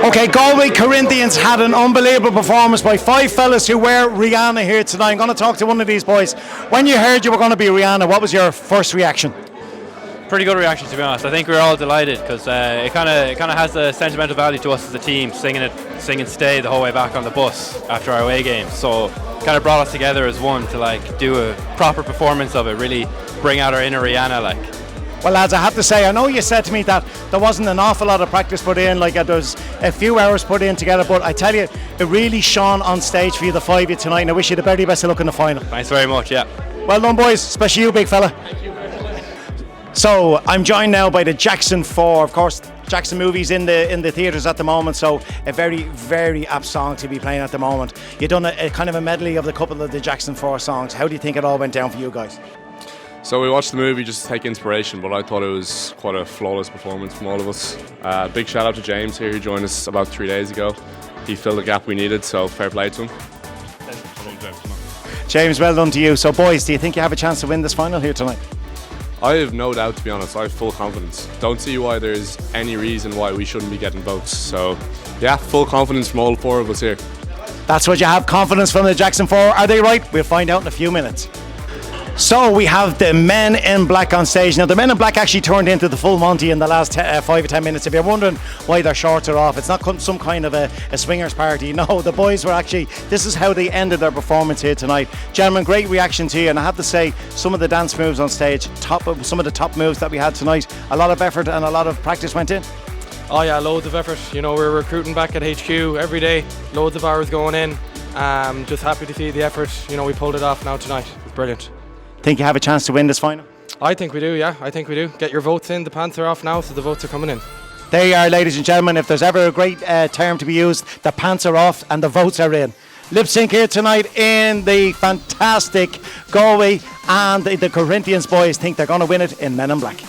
Okay, Galway Corinthians had an unbelievable performance by 5 fellas who were Rihanna here tonight. I'm going to talk to one of these boys. When you heard you were going to be Rihanna, what was your first reaction? Pretty good reaction, to be honest. I think we were all delighted because it kind of has a sentimental value to us as a team, singing "Stay" the whole way back on the bus after our away game. So kind of brought us together as one to like do a proper performance of it, really bring out our inner Rihanna like. Well, lads, I have to say, I know you said to me that there wasn't an awful lot of practice put in, like there was a few hours put in together, but I tell you, it really shone on stage for you, the 5 of you tonight, and I wish you the very best of luck in the final. Thanks very much, yeah. Well done, boys, especially you, big fella. Thank you. So, I'm joined now by the Jackson 4, of course. Jackson movies in the theatres at the moment, so a very, very apt song to be playing at the moment. You've done a kind of a medley of the couple of the Jackson 4 songs. How do you think it all went down for you guys? So we watched the movie just to take inspiration, but I thought it was quite a flawless performance from all of us. Big shout out to James here, who joined us about 3 days ago. He filled the gap we needed, so fair play to him. James, well done to you. So boys, do you think you have a chance to win this final here tonight? I have no doubt, to be honest. I have full confidence. Don't see why there's any reason why we shouldn't be getting votes. So yeah, full confidence from all 4 of us here. That's what you have, confidence from the Jackson 4. Are they right? We'll find out in a few minutes. So we have the Men in Black on stage. Now the Men in Black actually turned into the full Monty in the last 5 or 10 minutes. If you're wondering why their shorts are off, it's not some kind of a swingers party. No, the boys were actually, this is how they ended their performance here tonight. Gentlemen, great reaction to you, and I have to say some of the dance moves on stage, some of the top moves that we had tonight, a lot of effort and a lot of practice went in. Oh yeah, loads of effort. You know, we're recruiting back at HQ every day, loads of hours going in. Just happy to see the effort. You know, we pulled it off now tonight. It's brilliant. Think you have a chance to win this final? I think we do, yeah. I think we do. Get your votes in. The pants are off now, so the votes are coming in. There you are, ladies and gentlemen. If there's ever a great term to be used, the pants are off and the votes are in. Lip sync here tonight in the fantastic Galway, and the Corinthians boys think they're going to win it in Men in Black.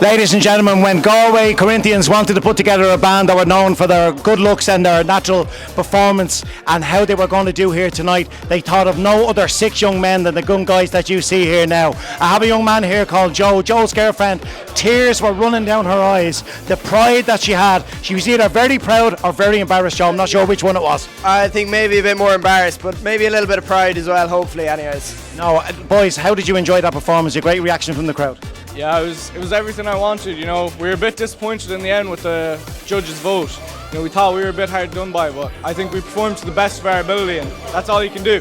Ladies and gentlemen, when Galway Corinthians wanted to put together a band that were known for their good looks and their natural performance and how they were going to do here tonight, they thought of no other 6 young men than the gun guys that you see here now. I have a young man here called Joe. Joe's girlfriend, tears were running down her eyes. The pride that she had, she was either very proud or very embarrassed, Joe. I'm not sure which one it was. I think maybe a bit more embarrassed, but maybe a little bit of pride as well, hopefully, anyways. No, boys, how did you enjoy that performance? A great reaction from the crowd. Yeah, it was everything I wanted, you know. We were a bit disappointed in the end with the judges' vote. You know, we thought we were a bit hard done by, but I think we performed to the best of our ability, and that's all you can do.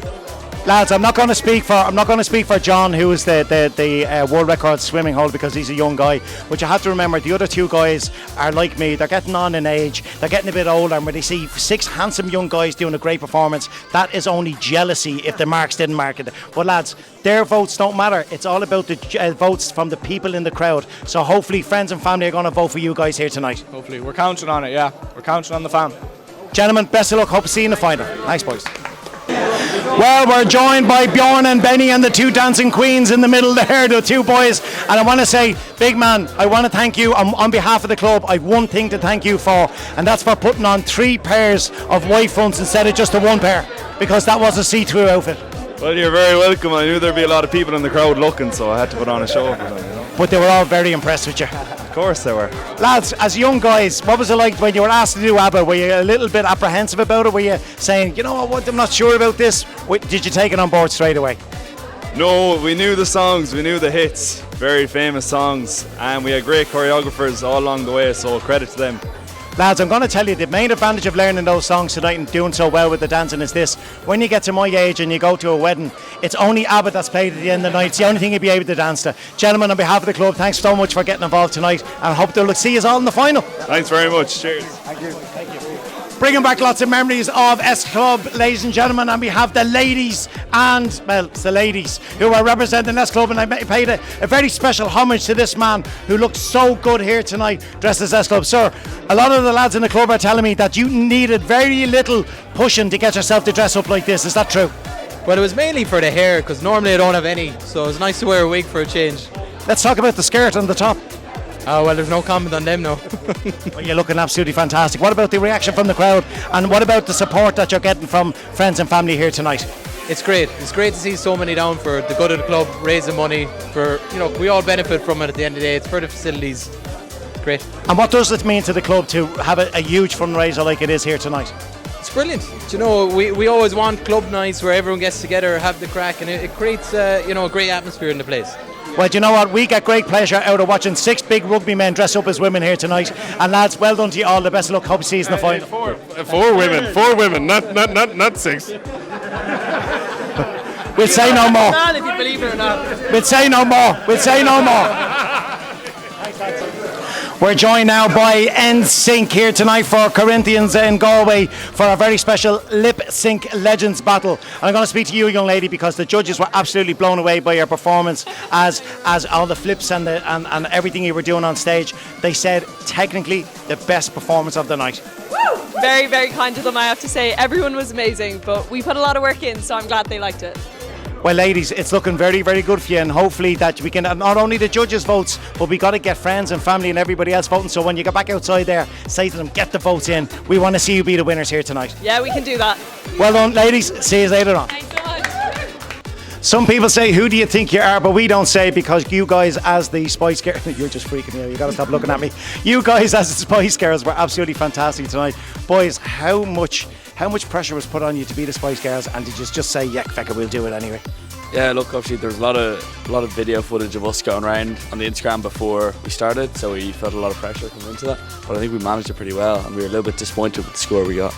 Lads, I'm not going to speak for John, who is the world record swimming holder, because he's a young guy. But you have to remember, the other 2 guys are like me. They're getting on in age. They're getting a bit older, and when they see 6 handsome young guys doing a great performance, that is only jealousy if the marks didn't mark it. But lads, their votes don't matter. It's all about the votes from the people in the crowd. So hopefully friends and family are going to vote for you guys here tonight. Hopefully. We're counting on it, yeah. We're counting on the fan. Gentlemen, best of luck. Hope to see you in the final. Thanks, boys. Well, we're joined by Bjorn and Benny and the 2 dancing queens in the middle there, the 2 boys. And I want to say, big man, I want to thank you on behalf of the club. I've one thing to thank you for, and that's for putting on 3 pairs of white fronts instead of just the 1 pair, because that was a see-through outfit. Well, you're very welcome. I knew there'd be a lot of people in the crowd looking, so I had to put on a show for them, you know. But they were all very impressed with you. Of course they were. Lads, as young guys, what was it like when you were asked to do ABBA? Were you a little bit apprehensive about it? Were you saying, you know what, I'm not sure about this? Did you take it on board straight away? No, we knew the songs, we knew the hits, very famous songs, and we had great choreographers all along the way, so credit to them. Lads, I'm going to tell you, the main advantage of learning those songs tonight and doing so well with the dancing is this: when you get to my age and you go to a wedding, it's only ABBA that's played at the end of the night. It's the only thing you'll be able to dance to. Gentlemen, on behalf of the club, thanks so much for getting involved tonight, and I hope they'll see us all in the final. Thanks very much. Cheers. Thank you. Thank you. Bringing back lots of memories of S Club, ladies and gentlemen, and we have the ladies and, well, it's the ladies who are representing S Club, and I paid a very special homage to this man who looked so good here tonight dressed as S Club. Sir, a lot of the lads in the club are telling me that you needed very little pushing to get yourself to dress up like this. Is that true? Well, it was mainly for the hair, because normally I don't have any, so it was nice to wear a wig for a change. Let's talk about the skirt on the top. Oh, well, there's no comment on them now. Well, you're looking absolutely fantastic. What about the reaction from the crowd, and what about the support that you're getting from friends and family here tonight? It's great. It's great to see so many down for the good of the club, raising money for, you know, we all benefit from it at the end of the day. It's for the facilities. great. And what does it mean to the club to have a huge fundraiser like it is here tonight? It's brilliant. Do you know, we always want club nights where everyone gets together, have the crack, and it creates a great atmosphere in the place. Well, do you know what? We get great pleasure out of watching 6 big rugby men dress up as women here tonight. And lads, well done to you all. The best of luck. Hope you see you in the final. Four women, not 6. We'll say no more. If you believe it or not. We'll say no more. We're joined now by NSYNC here tonight for Corinthians in Galway for a very special Lip Sync Legends battle. And I'm going to speak to you, young lady, because the judges were absolutely blown away by your performance as all the flips and everything you were doing on stage. They said technically the best performance of the night. Woo! Very, very kind of them, I have to say. Everyone was amazing, but we put a lot of work in, so I'm glad they liked it. Well, ladies, it's looking very, very good for you, and hopefully that we can not only the judges' votes, but we got to get friends and family and everybody else voting. So when you go back outside there, say to them, get the votes in. We want to see you be the winners here tonight. Yeah, we can do that. Well done, ladies. See you later on. Thanks so much. Some people say, who do you think you are? But we don't say, because you guys as the Spice Girls, you're just freaking me out. You got to stop looking at me. You guys as the Spice Girls were absolutely fantastic tonight. Boys, how much pressure was put on you to be the Spice Girls, and did you just say, yeah, feck it, we'll do it anyway? Yeah, look, obviously there was a lot of video footage of us going around on the Instagram before we started, so we felt a lot of pressure coming into that. But I think we managed it pretty well, and we were a little bit disappointed with the score we got.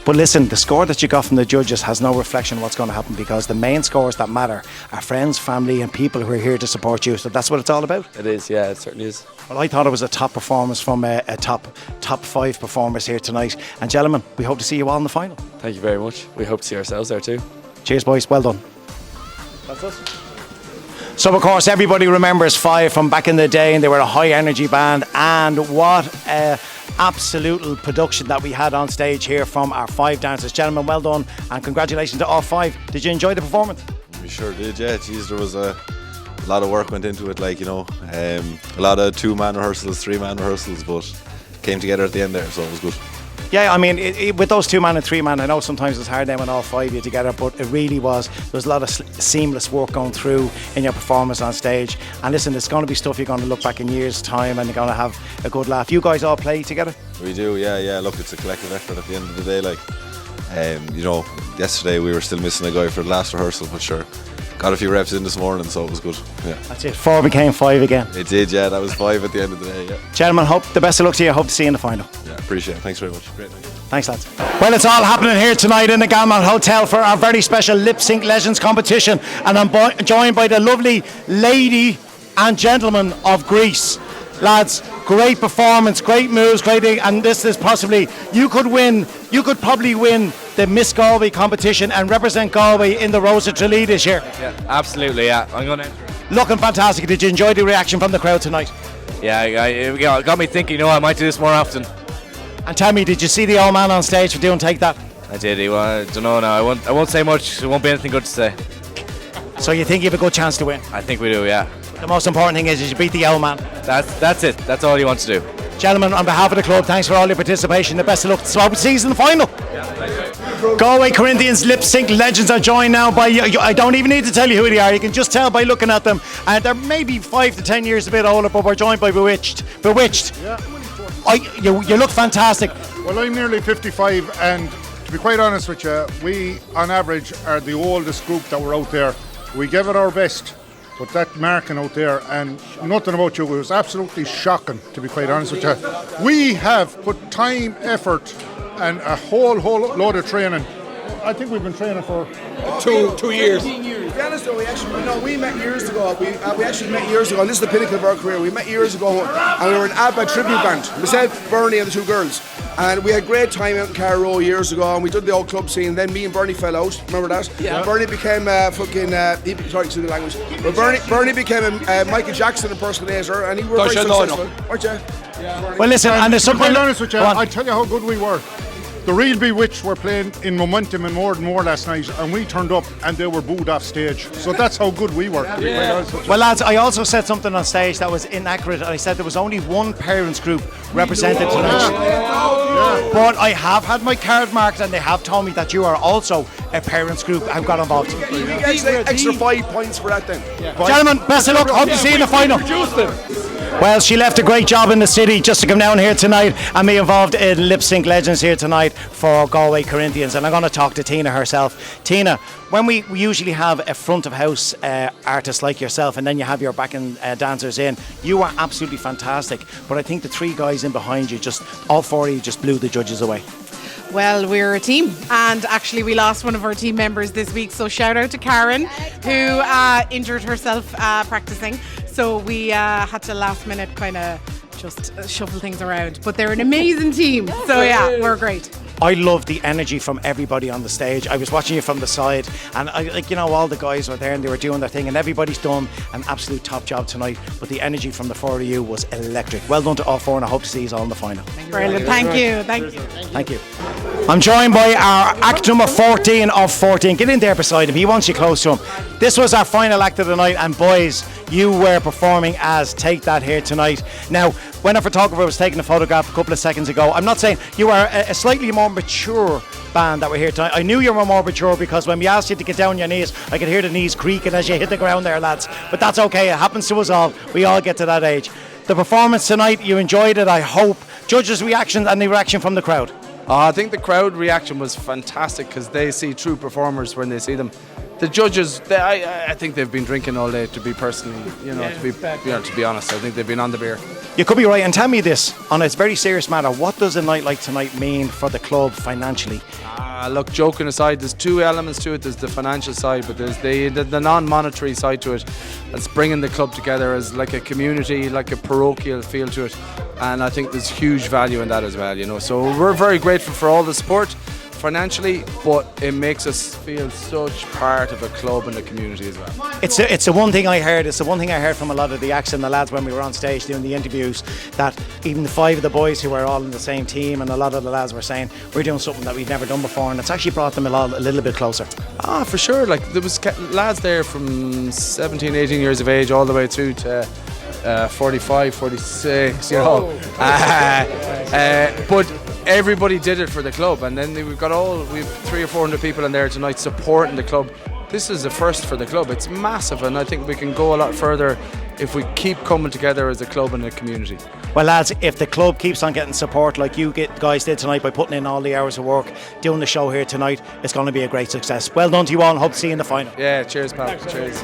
But listen, the score that you got from the judges has no reflection on what's going to happen, because the main scores that matter are friends, family and people who are here to support you. So that's what it's all about. It is, yeah, it certainly is. Well, I thought it was a top performance from a top 5 performers here tonight. And gentlemen, we hope to see you all in the final. Thank you very much. We hope to see ourselves there too. Cheers, boys. Well done. That's us. So, of course, everybody remembers Five from back in the day, and they were a high energy band. And what a absolute production that we had on stage here from our 5 dancers. Gentlemen, well done, and congratulations to all 5. Did you enjoy the performance? We sure did, yeah. Geez, there was a lot of work went into it, like, you know, a lot of 2-man rehearsals, 3-man rehearsals, but came together at the end there, so it was good. Yeah, I mean, with those 2-man and 3-man, I know sometimes it's hard then when all 5 of you together, but it really was. There was a lot of seamless work going through in your performance on stage. And listen, it's going to be stuff you're going to look back in years' time and you're going to have a good laugh. You guys all play together? We do, yeah. Look, it's a collective effort at the end of the day. Like, you know, yesterday we were still missing a guy for the last rehearsal, but sure, got a few reps in this morning, so it was good. Yeah. That's it. 4 became 5 again. It did, yeah. That was 5 at the end of the day. Yeah. Gentlemen, hope the best of luck to you. Hope to see you in the final. Yeah, appreciate it. Thanks very much. Great. Thank you. Thanks, lads. Well, it's all happening here tonight in the Galway Hotel for our very special Lip Sync Legends competition, and I'm joined by the lovely lady and gentleman of Greece. Lads, great performance, great moves, and this is possibly, you could probably win the Miss Galway competition and represent Galway in the Rose of Tralee this year. Yeah, absolutely, yeah. I'm going to enter it. Looking fantastic. Did you enjoy the reaction from the crowd tonight? Yeah, it got me thinking, I might do this more often. And tell me, did you see the old man on stage for doing Take That? I did. I don't know now. I won't say much. There won't be anything good to say. So you think you have a good chance to win? I think we do, yeah. The most important thing is you beat the old man. That's it. That's all you want to do. Gentlemen, on behalf of the club, thanks for all your participation. The best of luck to the season final. Yeah, Galway Corinthians Lip Sync Legends are joined now by, I don't even need to tell you who they are, you can just tell by looking at them. And they're maybe 5 to 10 years a bit older, but we're joined by Bewitched. Yeah. You look fantastic. Well, I'm nearly 55, and to be quite honest with you, we on average are the oldest group that were out there. We gave it our best, but that marking out there, and nothing about you, it was absolutely shocking, to be quite honest with you. We have put time, effort and a whole load of training. I think we've been training for 2 years. To be honest though, we met years ago. We actually met years ago, and this is the pinnacle of our career. We met years ago, and we were an ABBA tribute band. Myself, Bernie, and the 2 girls. And we had a great time out in Carrow years ago, and we did the old club scene. Then me and Bernie fell out. Remember that? Yeah. Bernie became sorry, excuse the language. But Bernie became a Michael Jackson impersonator, and he was very successful. Weren't you? Yeah. Well, listen, and there's something. To be quite honest with you, I tell you how good we were. The real Bewitched were playing in Momentum and More Than More last night, and we turned up and they were booed off stage. So that's how good we were. Yeah. Well, lads, I also said something on stage that was inaccurate. I said there was only one parents group represented tonight. Yeah. But I have had my card marked, and they have told me that you are also a parents group and got involved. You get extra 5 points for that then. Yeah. Gentlemen, best of luck. Hope to see you in the final. Well, she left a great job in the city just to come down here tonight and be involved in Lip Sync Legends here tonight for Galway Corinthians. And I'm going to talk to Tina herself. Tina, when we usually have a front of house artist like yourself and then you have your backing dancers in, you are absolutely fantastic. But I think the three guys in behind you, just all four of you just blew the judges away. Well, we're a team, and actually we lost one of our team members this week, so shout out to Karen, who injured herself practicing, so we had to last minute kind of just shuffle things around, but they're an amazing team, so yeah, we're great. I love the energy from everybody on the stage. I was watching you from the side, and all the guys were there and they were doing their thing, and everybody's done an absolute top job tonight. But the energy from the four of you was electric. Well done to all four, and I hope to see you all in the final. Brilliant, thank you. Thank you. I'm joined by our act number 14 of 14. Get in there beside him. He wants you close to him. This was our final act of the night, and boys, you were performing as Take That here tonight. Now, when a photographer was taking a photograph a couple of seconds ago, I'm not saying you are a slightly more mature band that were here tonight. I knew you were more mature because when we asked you to get down on your knees, I could hear the knees creaking as you hit the ground there, lads. But that's okay. It happens to us all. We all get to that age. The performance tonight, you enjoyed it, I hope. Judges' reactions and the reaction from the crowd. I think the crowd reaction was fantastic because they see true performers when they see them. The judges, I think they've been drinking all day. To be personally, to be honest, I think they've been on the beer. You could be right. And tell me this, on a very serious matter, what does a night like tonight mean for the club financially? Look, joking aside, there's two elements to it. There's the financial side, but there's the non-monetary side to it. It's bringing the club together as like a community, like a parochial feel to it. And I think there's huge value in that as well, So we're very grateful for all the support financially, but it makes us feel such part of a club and a community as well. It's the one thing I heard. It's the one thing I heard from a lot of the acts and the lads when we were on stage doing the interviews, that even the five of the boys who were all in the same team, and a lot of the lads were saying we're doing something that we've never done before, and it's actually brought them a little bit closer. For sure. Like there was lads there from 17, 18 years of age all the way through to 45, 46, but everybody did it for the club, and then we've 300 or 400 people in there tonight supporting the club. This is a first for the club. It's massive, and I think we can go a lot further if we keep coming together as a club and a community. Well, lads, if the club keeps on getting support like you guys did tonight by putting in all the hours of work, doing the show here tonight, it's going to be a great success. Well done to you all, and hope to see you in the final. Yeah, cheers, pal. Cheers.